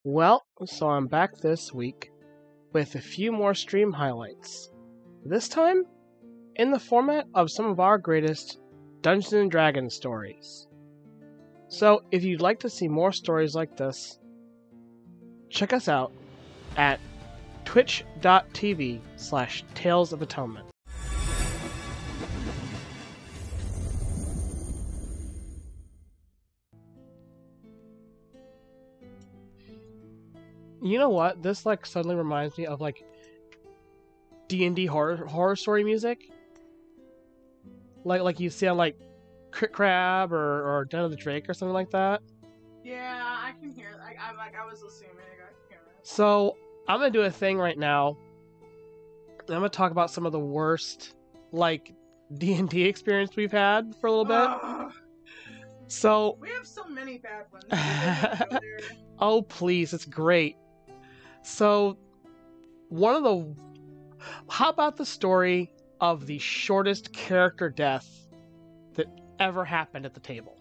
So I'm back this week with a few more stream highlights. This time, in the format of some of our greatest Dungeons and Dragons stories. So, if you'd like to see more stories like this, check us out at twitch.tv/Tales of Atonement. You know what? This suddenly reminds me of D&D horror story music. Like you see on Crit Crab or Den of the Drake or something like that. Yeah, I can hear it. I was listening a minute ago. I can hear it. So I'm gonna do a thing right now. I'm gonna talk about some of the worst D&D experience we've had for a little bit. So we have so many bad ones. Oh please, it's great. So how about the story of the shortest character death that ever happened at the table?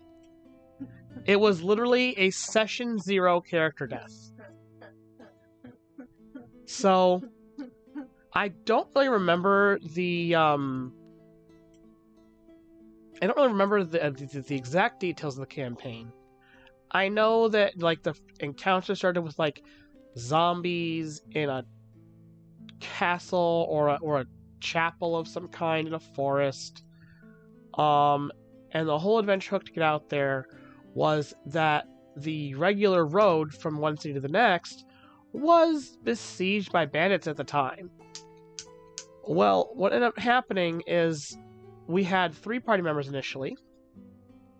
It was literally a session 0 character death. So I don't really remember the exact details of the campaign. I know that the encounter started with zombies in a castle or a chapel of some kind in a forest. And the whole adventure hook to get out there was that the regular road from one city to the next was besieged by bandits at the time. Well, what ended up happening is we had 3 party members initially.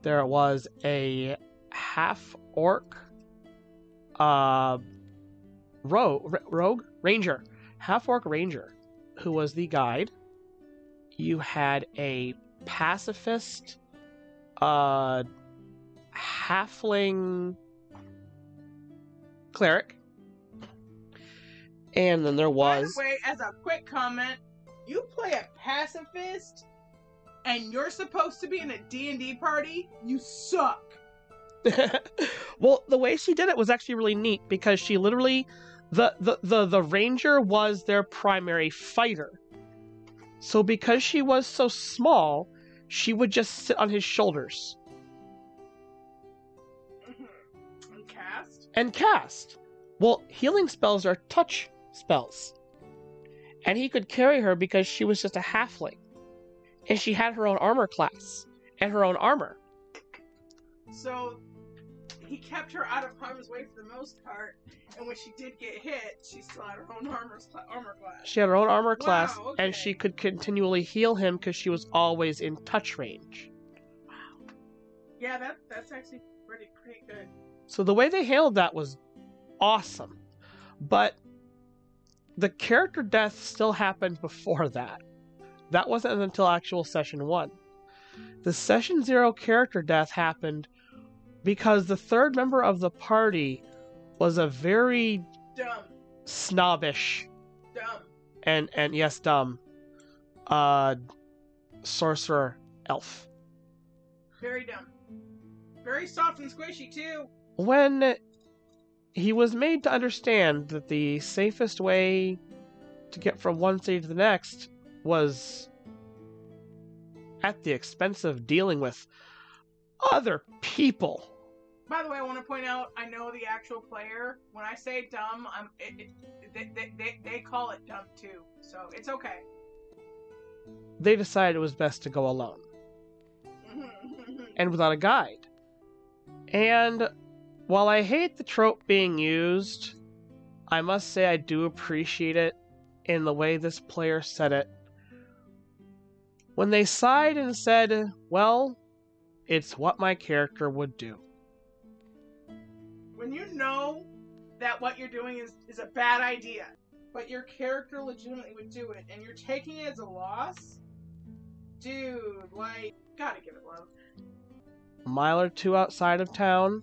There was a half-orc half-orc ranger, who was the guide. You had a pacifist halfling cleric, and then there was... By the way, as a quick comment, you play a pacifist and you're supposed to be in a D&D party? You suck! Well, the way she did it was actually really neat, because she literally... The ranger was their primary fighter. So because she was so small, she would just sit on his shoulders. And cast. Well, healing spells are touch spells. And he could carry her because she was just a halfling. And she had her own armor class. And her own armor. So, he kept her out of harm's way for the most part. And when she did get hit, she still had her own armor class. She had her own armor class. Okay. And she could continually heal him because she was always in touch range. Wow. Yeah, that's actually pretty good. So the way they handled that was awesome. But the character death still happened before that. That wasn't until actual session 1. The session 0 character death happened because the third member of the party was a very dumb, snobbish, dumb, and yes, dumb, sorcerer elf. Very dumb. Very soft and squishy, too. When he was made to understand that the safest way to get from one city to the next was at the expense of dealing with other people. By the way, I want to point out, I know the actual player. When I say dumb, they call it dumb too, so it's okay. They decided it was best to go alone. And without a guide. And while I hate the trope being used, I must say I do appreciate it in the way this player said it. When they sighed and said, well, it's what my character would do. When you know that what you're doing is a bad idea, but your character legitimately would do it, and you're taking it as a loss, dude, gotta give it love. A mile or 2 outside of town,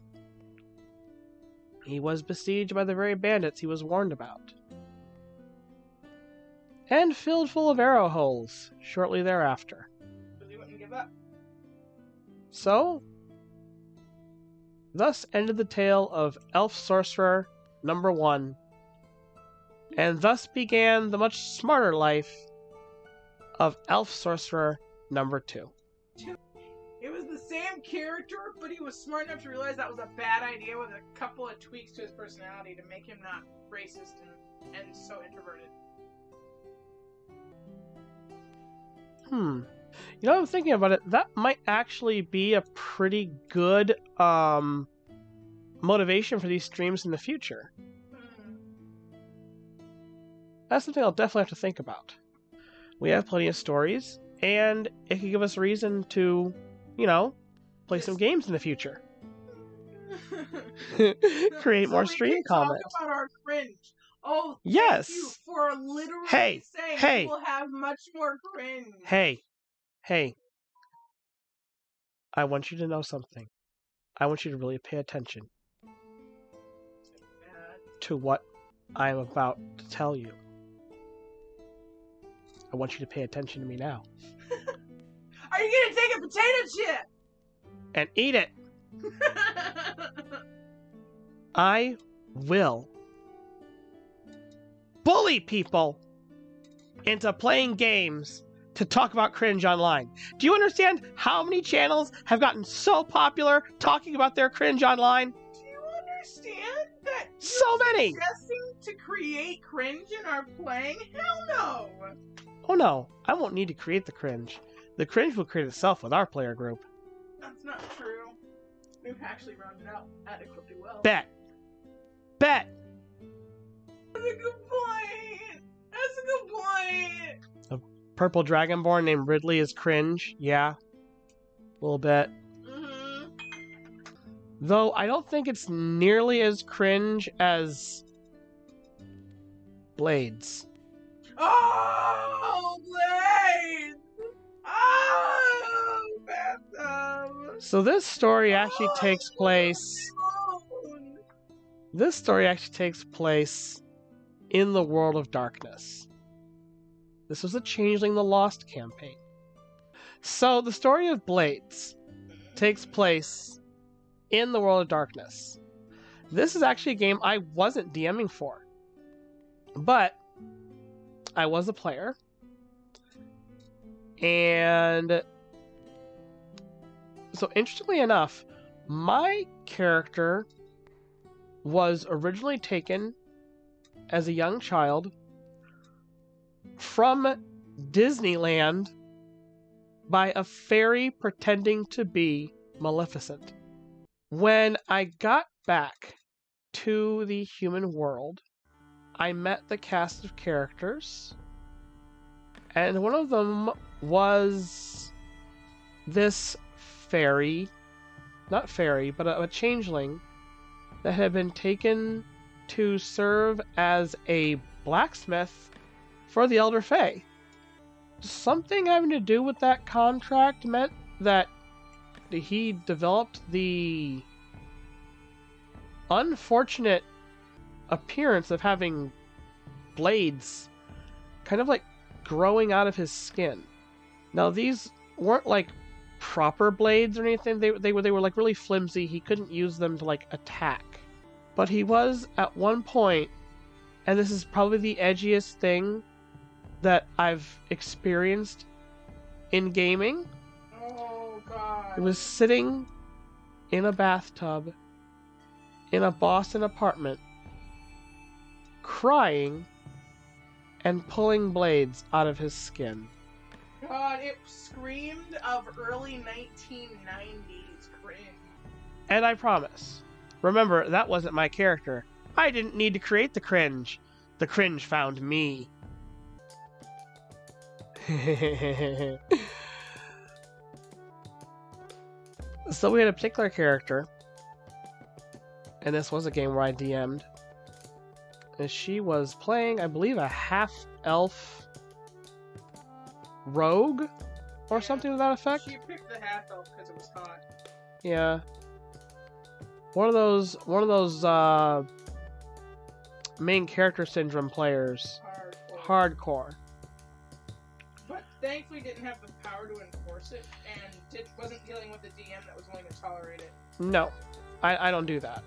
he was besieged by the very bandits he was warned about. And filled full of arrow holes shortly thereafter. But he wouldn't give up. So, thus ended the tale of elf sorcerer number 1, and thus began the much smarter life of Elf Sorcerer number 2. It was the same character, but he was smart enough to realize that was a bad idea with a couple of tweaks to his personality to make him not racist and so introverted. You know, I'm thinking about it. That might actually be a pretty good motivation for these streams in the future. That's something I'll definitely have to think about. We have plenty of stories, and it could give us a reason to, you know, play some games in the future. Create more stream comments. Talk about our cringe. Oh, yes. Thank you for literally saying we will have much more cringe. Hey. I want you to know something. I want you to really pay attention to what I'm about to tell you. I want you to pay attention to me now. Are you gonna take a potato chip? And eat it! I will bully people into playing games to talk about cringe online. Do you understand how many channels have gotten so popular talking about their cringe online? Do you understand that so many suggesting to create cringe in our playing? Hell no! Oh no, I won't need to create the cringe. The cringe will create itself with our player group. That's not true. We've actually rounded out adequately well. Bet! That's a good point! That's a good point! A purple dragonborn named Ridley is cringe. Yeah. A little bit. Though I don't think it's nearly as cringe as Blades. Oh, Blades! Oh, bathtub! So this story actually takes place... This story actually takes place in the World of Darkness. This was a Changeling the Lost campaign. So the story of Blades takes place in the World of Darkness. This is actually a game I wasn't DMing for, but I was a player, and so interestingly enough, my character was originally taken as a young child from Disneyland by a fairy pretending to be Maleficent. When I got back to the human world, I met the cast of characters, and one of them was this fairy, not fairy, but a changeling that had been taken to serve as a blacksmith for the Elder Fae. Something having to do with that contract meant that he developed the unfortunate appearance of having blades kind of like growing out of his skin. Now these weren't like proper blades or anything. They were like really flimsy. He couldn't use them to like attack. But he was at one point, and this is probably the edgiest thing that I've experienced in gaming. Oh god. He was sitting in a bathtub in a Boston apartment, crying and pulling blades out of his skin. God, it screamed of early 1990s cringe. And I promise, remember, that wasn't my character. I didn't need to create the cringe. The cringe found me. So we had a particular character, and this was a game where I DM'd, and she was playing, I believe, a half-elf rogue or something to that effect. She picked the half-elf because it was hot. Yeah. One of those main character syndrome players. Hardcore. But thankfully didn't have the power to enforce it, and wasn't dealing with the DM that was willing to tolerate it. No. I don't do that.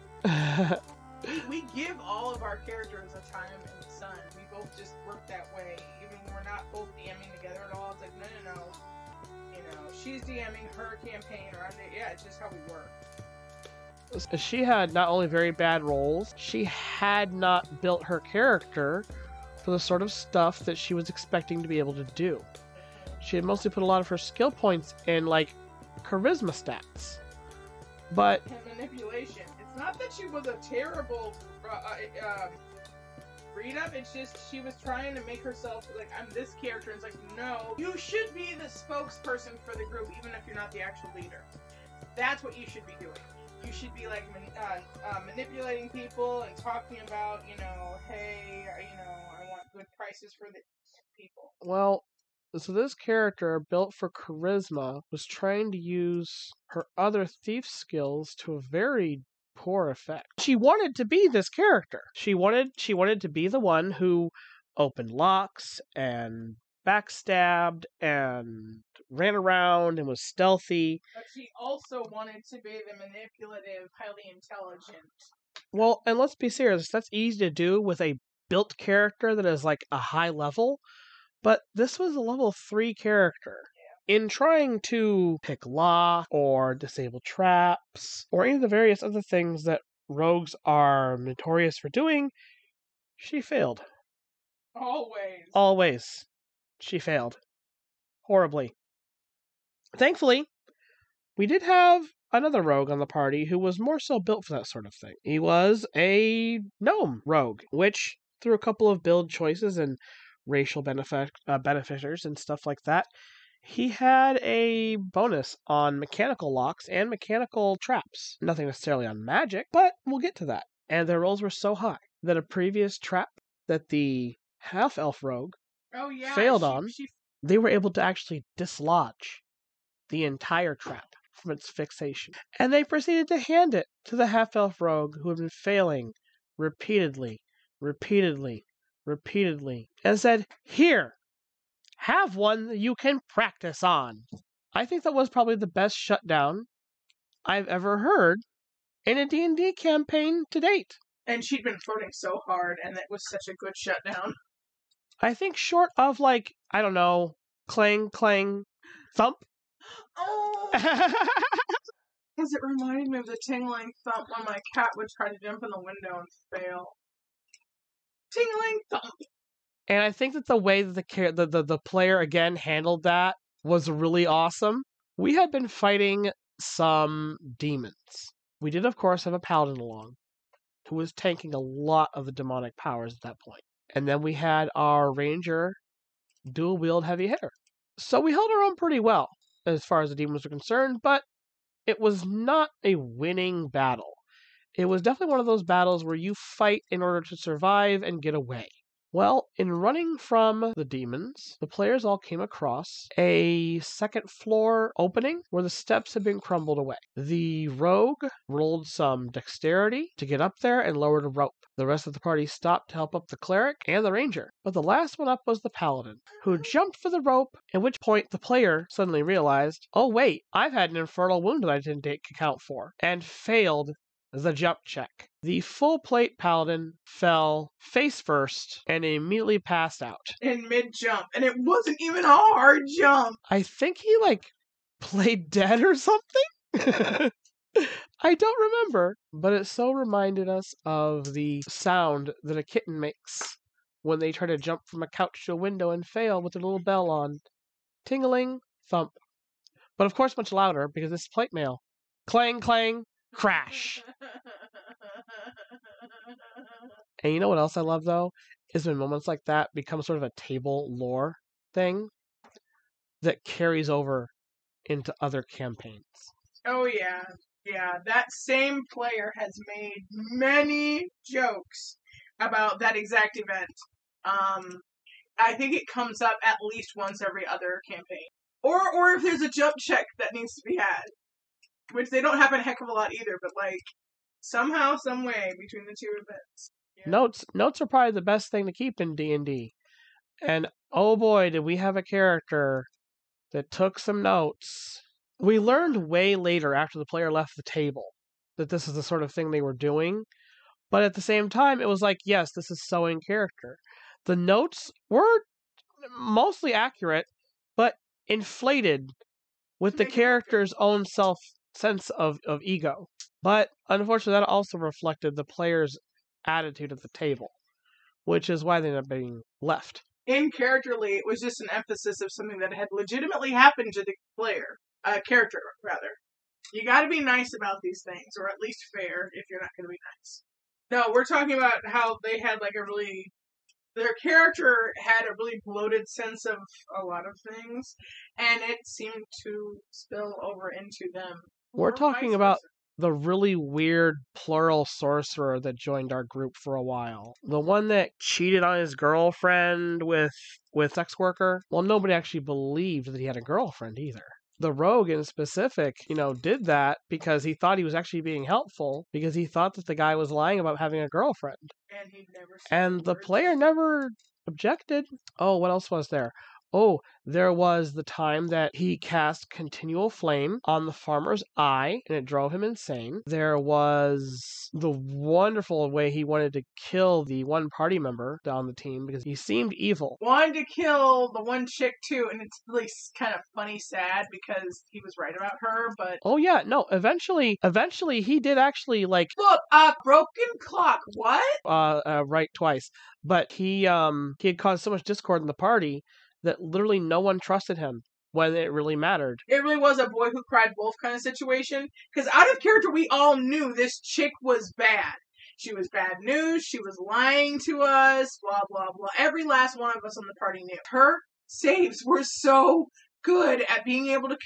We give all of our characters a time in the sun. We both just work that way. Even when we're not both DMing together at all, it's like, no. You know, she's DMing her campaign, or yeah, it's just how we work. She had not only very bad rolls, she had not built her character for the sort of stuff that she was expecting to be able to do. She had mostly put a lot of her skill points in, like, charisma stats. But... and manipulation. It's not that she was a terrible read-up, it's just she was trying to make herself, like, I'm this character, and it's like, no, you should be the spokesperson for the group, even if you're not the actual leader. That's what you should be doing. You should be, like, manipulating people and talking about, you know, hey, you know, I want good prices for the people. Well, so this character, built for charisma, was trying to use her other thief skills to a very poor effect. She wanted to be this character. She wanted to be the one who opened locks and backstabbed and ran around and was stealthy. But she also wanted to be the manipulative, highly intelligent. Well, and let's be serious, that's easy to do with a built character that is like a high level, but this was a level 3 character. Yeah. In trying to pick lock or disable traps or any of the various other things that rogues are notorious for doing, she failed. Always. She failed. Horribly. Thankfully, we did have another rogue on the party who was more so built for that sort of thing. He was a gnome rogue, which, through a couple of build choices and racial beneficiars and stuff like that, he had a bonus on mechanical locks and mechanical traps. Nothing necessarily on magic, but we'll get to that. And their rolls were so high that a previous trap that the half-elf rogue failed on, they were able to actually dislodge the entire trap from its fixation. And they proceeded to hand it to the half-elf rogue who had been failing repeatedly, and said, "Here, have one that you can practice on." I think that was probably the best shutdown I've ever heard in a D&D campaign to date. And she'd been flirting so hard, and it was such a good shutdown. I think short of, like, I don't know, clang, clang, thump. Oh! Because it reminded me of the tingling thump when my cat would try to jump in the window and fail. Tingling thump! And I think that the way that the player, again, handled that was really awesome. We had been fighting some demons. We did, of course, have a paladin along, who was tanking a lot of the demonic powers at that point. And then we had our ranger dual-wield heavy hitter. So we held our own pretty well, as far as the demons were concerned, but it was not a winning battle. It was definitely one of those battles where you fight in order to survive and get away. Well, in running from the demons, the players all came across a second floor opening where the steps had been crumbled away. The rogue rolled some dexterity to get up there and lowered a rope. The rest of the party stopped to help up the cleric and the ranger. But the last one up was the paladin, who jumped for the rope, at which point the player suddenly realized, oh wait, I've had an infernal wound that I didn't take account for, and failed the jump check. The full plate paladin fell face first and immediately passed out. In mid-jump, and it wasn't even a hard jump! I think he, played dead or something? I don't remember, but it so reminded us of the sound that a kitten makes when they try to jump from a couch to a window and fail with their little bell on. Tingling, thump. But of course much louder, because this is plate mail. Clang, clang, crash. And you know what else I love, though? Is when moments like that become sort of a table lore thing that carries over into other campaigns. Oh, yeah. Yeah, that same player has made many jokes about that exact event. I think it comes up at least once every other campaign. Or if there's a jump check that needs to be had. Which they don't happen a heck of a lot either, but somehow, some way between the two events. Yeah. Notes are probably the best thing to keep in D&D. And oh boy, did we have a character that took some notes. We learned way later, after the player left the table, that this is the sort of thing they were doing. But at the same time, it was like, yes, this is so in character. The notes were mostly accurate, but inflated with the character's own sense of ego. But unfortunately, that also reflected the player's attitude at the table, which is why they ended up being left. In characterly, it was just an emphasis of something that had legitimately happened to the character, rather. You gotta be nice about these things, or at least fair if you're not gonna be nice. No, we're talking about how they had like their character had a really bloated sense of a lot of things, and it seemed to spill over into them. We're talking about the really weird plural sorcerer that joined our group for a while. The one that cheated on his girlfriend with sex worker. Well, nobody actually believed that he had a girlfriend either. The rogue in specific, did that because he thought he was actually being helpful, because he thought that the guy was lying about having a girlfriend. And the player never objected. Oh, what else was there? Oh, there was the time that he cast Continual Flame on the farmer's eye, and it drove him insane. There was the wonderful way he wanted to kill the one party member on the team because he seemed evil. Wanted to kill the one chick too, and it's really kind of funny, sad, because he was right about her, but... Oh yeah, no, eventually he did actually, like... Look, broken clock, what? Right twice. But he had caused so much discord in the party that literally no one trusted him when it really mattered. It really was a boy who cried wolf kind of situation. Because out of character, we all knew this chick was bad. She was bad news. She was lying to us. Blah, blah, blah. Every last one of us on the party knew. Her saves were so good at being able to,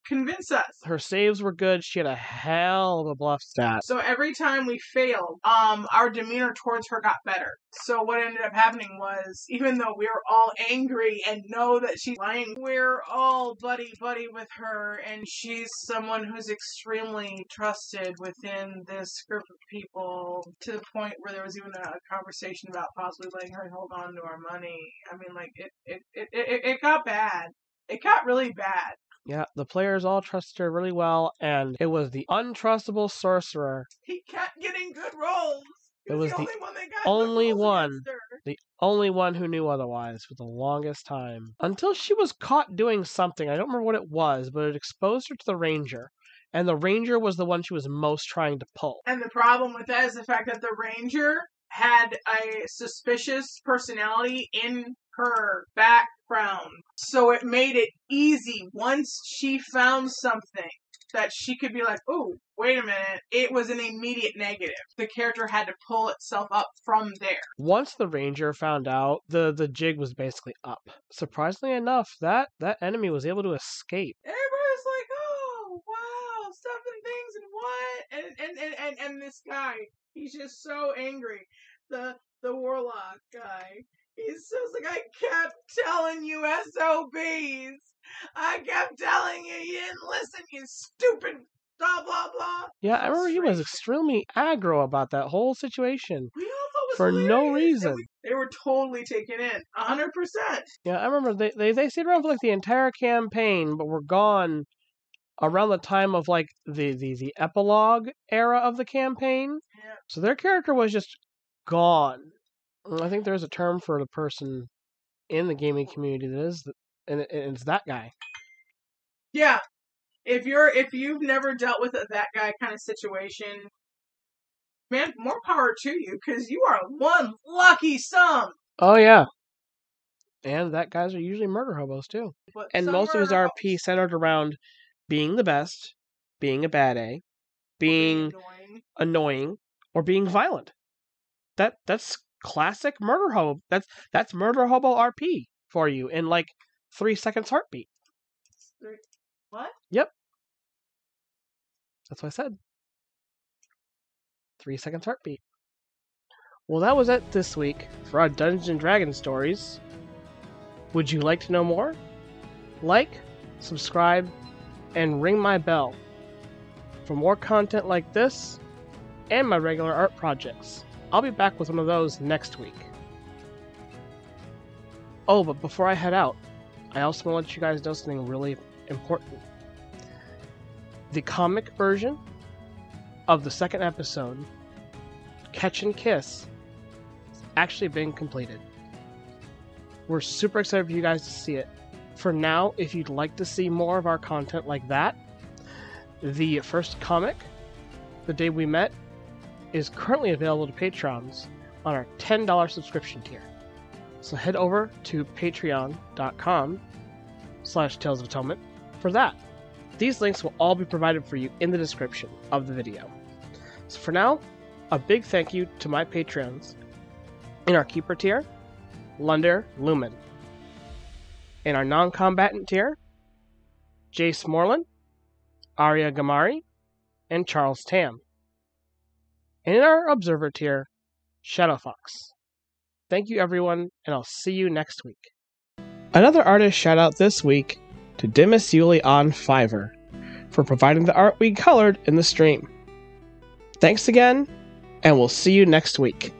convince us. Her saves were good. She had a hell of a bluff stat. So every time we failed, our demeanor towards her got better. So what ended up happening was, even though we were all angry and know that she's lying, we're all buddy-buddy with her, and she's someone who's extremely trusted within this group of people, to the point where there was even a conversation about possibly letting her hold on to our money. I mean, it got bad. It got really bad. Yeah, the players all trusted her really well, and it was the untrustable sorcerer. He kept getting good rolls. It was the only one who knew otherwise for the longest time. Until she was caught doing something. I don't remember what it was, but it exposed her to the ranger. And the ranger was the one she was most trying to pull. And the problem with that is the fact that the ranger had a suspicious personality in her background. So it made it easy once she found something that she could be like, oh, wait a minute. It was an immediate negative. The character had to pull itself up from there. Once the ranger found out, the jig was basically up. Surprisingly enough, that enemy was able to escape. Everybody's like, oh, wow, stuff and things and what? And this guy, he's just so angry. The warlock guy. He's just like, I kept telling you SOBs. I kept telling you didn't listen, you stupid blah, blah, blah. Yeah, I remember he was extremely aggro about that whole situation. We all thought it was for hilarious. No reason. They were totally taken in, 100%. Yeah, I remember they stayed around for like the entire campaign, but were gone around the time of like the epilogue era of the campaign. Yeah. So their character was just gone. I think there's a term for the person in the gaming community that is, and it's that guy. Yeah, if you've never dealt with that guy kind of situation, man, more power to you, because you are one lucky son. Oh yeah, and that guys are usually murder hobos too. And most of his RP centered around being the best, being a bad A, being annoying, or being violent. That's classic murder hobo. That's murder hobo RP for you in like 3 seconds heartbeat. What? Yep. That's what I said. 3 seconds heartbeat. Well, that was it this week for our Dungeons & Dragons stories. Would you like to know more? Like, subscribe, and ring my bell for more content like this and my regular art projects. I'll be back with one of those next week. Oh, but before I head out, I also want to let you guys know something really important. The comic version of the second episode Catch and Kiss has actually been completed. We're super excited for you guys to see it. For now, if you'd like to see more of our content like that, the first comic, The Day We Met, is currently available to patrons on our $10 subscription tier. So head over to patreon.com/Tales of Atonement for that. These links will all be provided for you in the description of the video. So for now, a big thank you to my patrons in our Keeper tier, Lunder Lumen. In our non-combatant tier, Jace Moreland, Arya Gamari, and Charles Tam. And in our Observer tier, Shadowfox. Thank you everyone, and I'll see you next week. Another artist shout out this week to Dimas Yuli on Fiverr for providing the art we colored in the stream. Thanks again, and we'll see you next week.